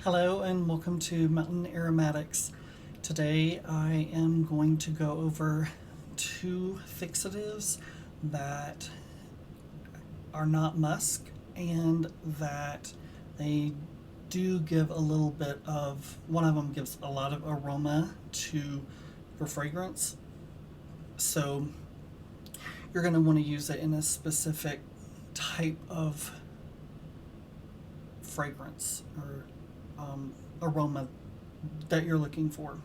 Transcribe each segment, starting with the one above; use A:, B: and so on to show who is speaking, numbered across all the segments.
A: Hello and welcome to Mountain Aromatics. Today I am going to go over two fixatives that are not musk and that they do give a little bit of, one of them gives a lot of aroma to your fragrance. So you're going to want to use it in a specific type of fragrance or aroma that you're looking for.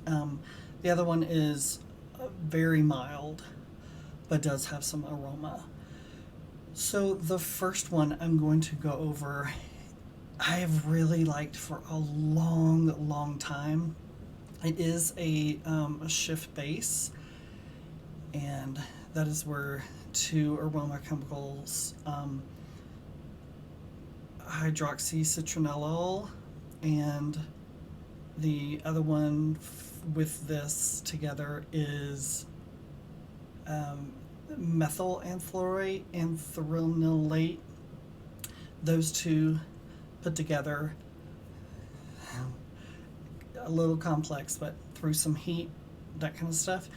A: The other one is very mild, but does have some aroma. So the first one I'm going to go over, I have really liked for a long time. It is a Schiff base, and that is where two aroma chemicals, hydroxycitronellol, and the other one with this together is methyl anthronylate. Those two put together, a little complex, but through some heat, that kind of stuff,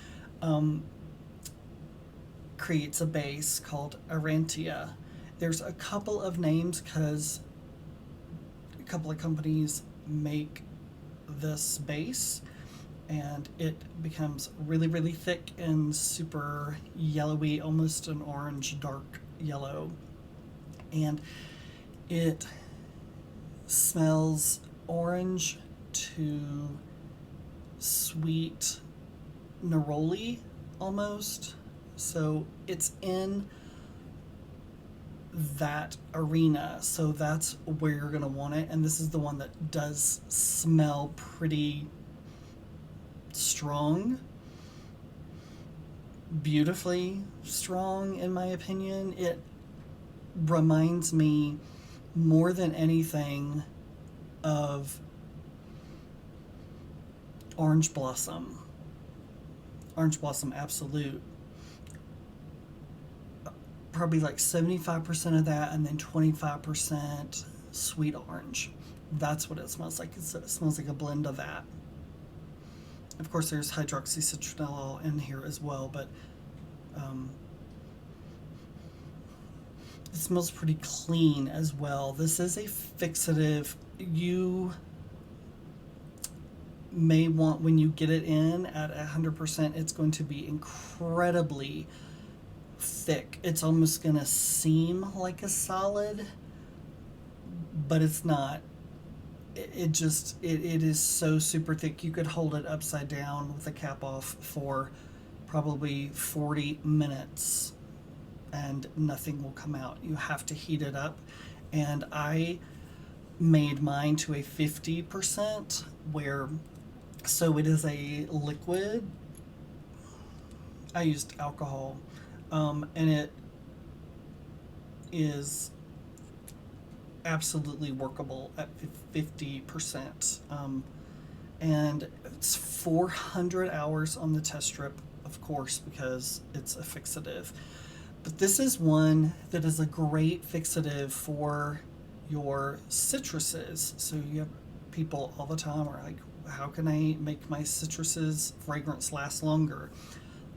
A: creates a base called Aurantia. There's a couple of names because a couple of companies make this base, and it becomes really thick and super yellowy, almost an orange dark yellow, and it smells orange to sweet neroli almost. So it's in that arena, so that's where you're going to want it. And this is the one that does smell pretty strong, beautifully strong in my opinion. It reminds me more than anything of orange blossom absolute. Probably like 75% of that, and then 25% sweet orange. That's what it smells like. It smells like a blend of that. Of course, there's hydroxycitronellol in here as well, but it smells pretty clean as well. This is a fixative. You may want, when you get it in at 100%, it's going to be incredibly thick. It's almost gonna seem like a solid, but it's not. It is so super thick. You could hold it upside down with the cap off for probably 40 minutes and nothing will come out. You have to heat it up, and I made mine to a 50%, where, so it is a liquid. I used alcohol, and it is absolutely workable at 50%. And it's 400 hours on the test strip, of course, because it's a fixative. But this is one that is a great fixative for your citruses. So you have people all the time are like, how can I make my citruses fragrance last longer?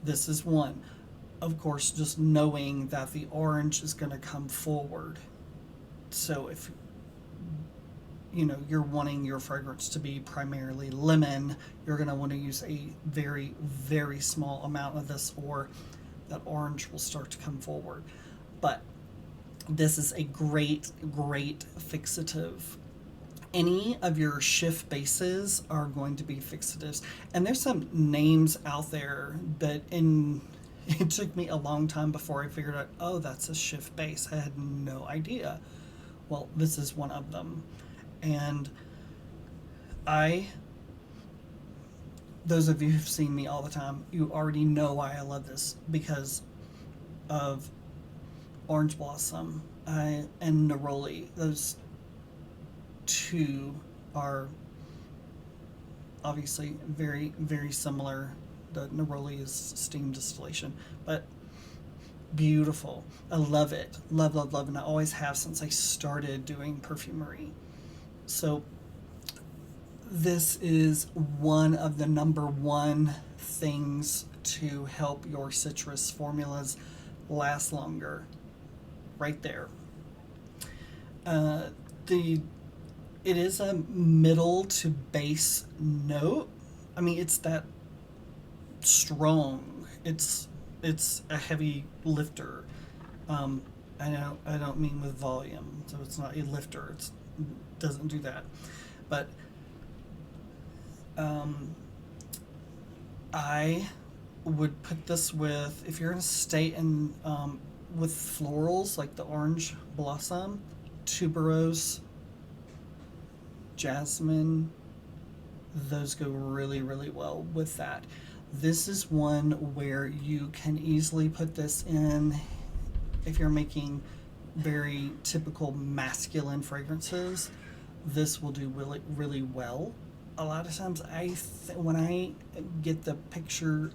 A: This is one. Of course, just knowing that the orange is going to come forward. So if you're wanting your fragrance to be primarily lemon, you're going to want to use a very small amount of this, or that orange will start to come forward. But this is a great fixative. Any of your Schiff bases are going to be fixatives, and there's some names out there that it took me a long time before I figured out, oh, that's a Schiff base. I had no idea. Well, this is one of them. And those of you who've seen me all the time, you already know why I love this, because of orange blossom and neroli. Those two are obviously very similar. The neroli is steam distillation, but beautiful. I love it. Love, and I always have since I started doing perfumery. So this is one of the number one things to help your citrus formulas last longer. Right there. The it is a middle to base note. I mean, it's that strong. It's a heavy lifter. Um, I don't mean with volume, so it's not a lifter. It doesn't do that. But um, I would put this with, if you're in a state and with florals like the orange blossom, tuberose, jasmine, those go really, really well with that. This is one where you can easily put this in if you're making very typical masculine fragrances. This will do really, really well. A lot of times, when I get the picture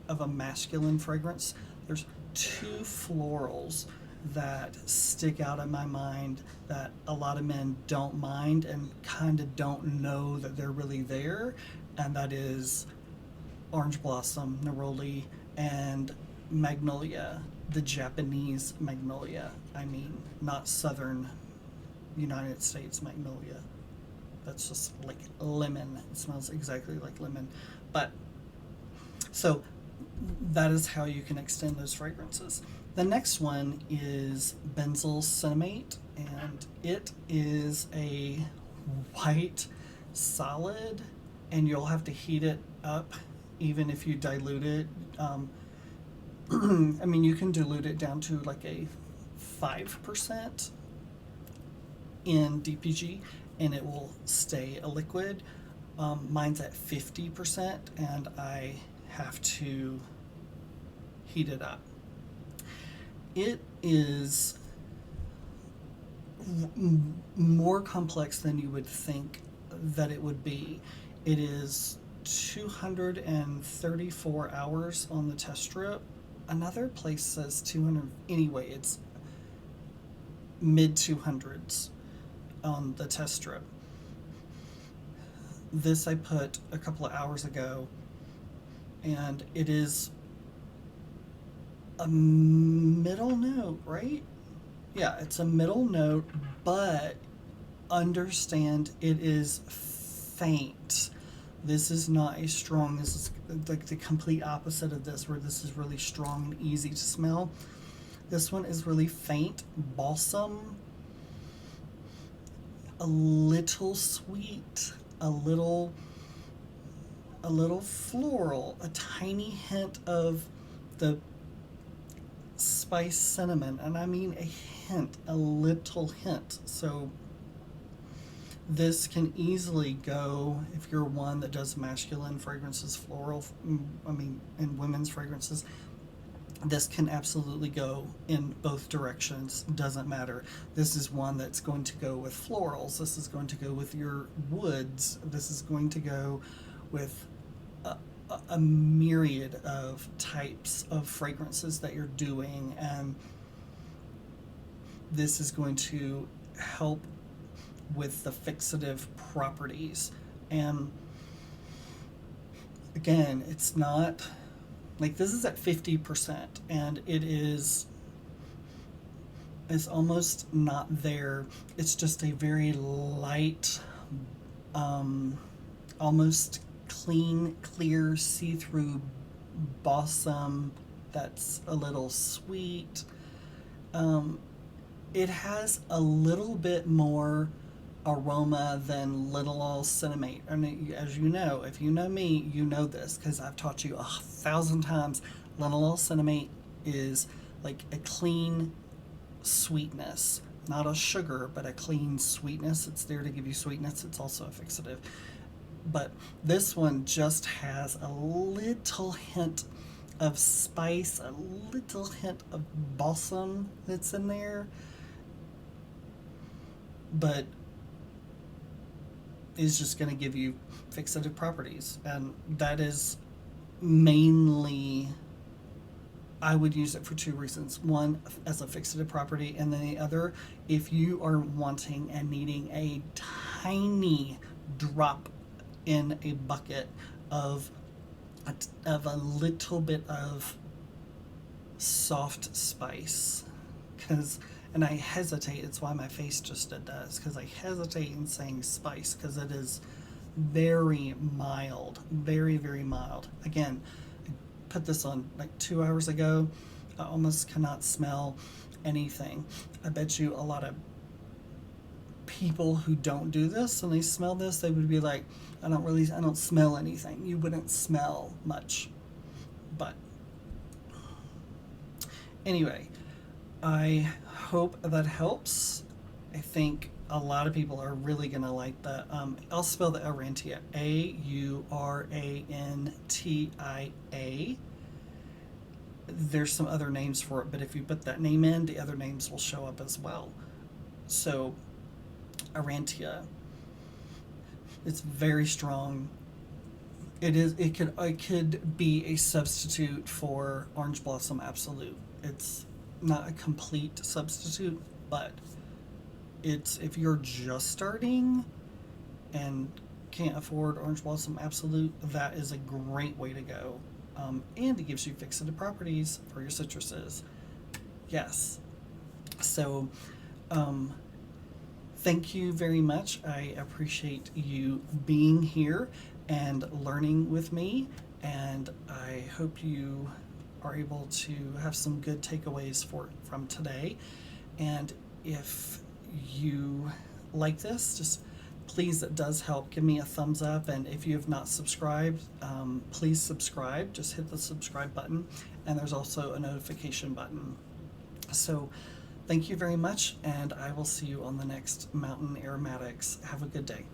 A: of a masculine fragrance, there's two florals that stick out in my mind that a lot of men don't mind and kind of don't know that they're really there, and that is orange blossom, neroli, and magnolia, the Japanese magnolia. I mean, not southern United States magnolia. That's just like lemon. It smells exactly like lemon. But so that is how you can extend those fragrances. The next one is Benzyl Cinnamate, and it is a white solid, and you'll have to heat it up even if you dilute it. I mean, you can dilute it down to like a 5% in DPG, and it will stay a liquid. Mine's at 50%, and I have to heat it up. It is more complex than you would think that it would be. It is 234 hours on the test strip. Another place says 200. Anyway, it's mid 200s on the test strip. This I put a couple of hours ago, and it is a middle note, right? Yeah, it's a middle note, but understand it is faint. This is not a strong, this is like the complete opposite of this, where this is really strong and easy to smell. This one is really faint, balsam, a little sweet, a little floral, a tiny hint of the spice cinnamon, and I mean a hint, a little hint. So this can easily go, if you're one that does masculine fragrances, floral, and women's fragrances, this can absolutely go in both directions. Doesn't matter. This is one that's going to go with florals. This is going to go with your woods. This is going to go with a myriad of types of fragrances that you're doing, and this is going to help with the fixative properties. And again, it's not like, this is at 50%, and it's almost not there. It's just a very light, almost clean, clear, see-through balsam that's a little sweet. It has a little bit more aroma than linalool cinnamate. And as you know, if you know me, you know this because I've taught you 1,000 times. Linalool cinnamate is like a clean sweetness, not a sugar, but a clean sweetness. It's there to give you sweetness. It's also a fixative. But this one just has a little hint of spice, a little hint of balsam that's in there, but is just going to give you fixative properties. And that is mainly I would use it for two reasons. One, as a fixative property, and then the other, if you are wanting and needing a tiny drop in a bucket of a little bit of soft spice. Because, and I hesitate, it's why my face just does, because I hesitate in saying spice, because it is very mild, very, very mild. Again, I put this on like 2 hours ago. I almost cannot smell anything. I bet you a lot of people who don't do this and they smell this, they would be like, I don't smell anything. You wouldn't smell much. But anyway, I hope that helps. I think a lot of people are really going to like that. I'll spell the Aurantia, Aurantia. There's some other names for it, but if you put that name in, the other names will show up as well. So, Arantea, it's very strong. It could be a substitute for Orange Blossom Absolute. It's not a complete substitute, but it's, if you're just starting and can't afford Orange Blossom Absolute, that is a great way to go. And it gives you fixative properties for your citruses. Yes. So, thank you very much. I appreciate you being here and learning with me, and I hope you are able to have some good takeaways from today. And if you like this, just please, it does help, give me a thumbs up. And if you have not subscribed, please subscribe. Just hit the subscribe button, and there's also a notification button. So thank you very much, and I will see you on the next Mountain Aromatics. Have a good day.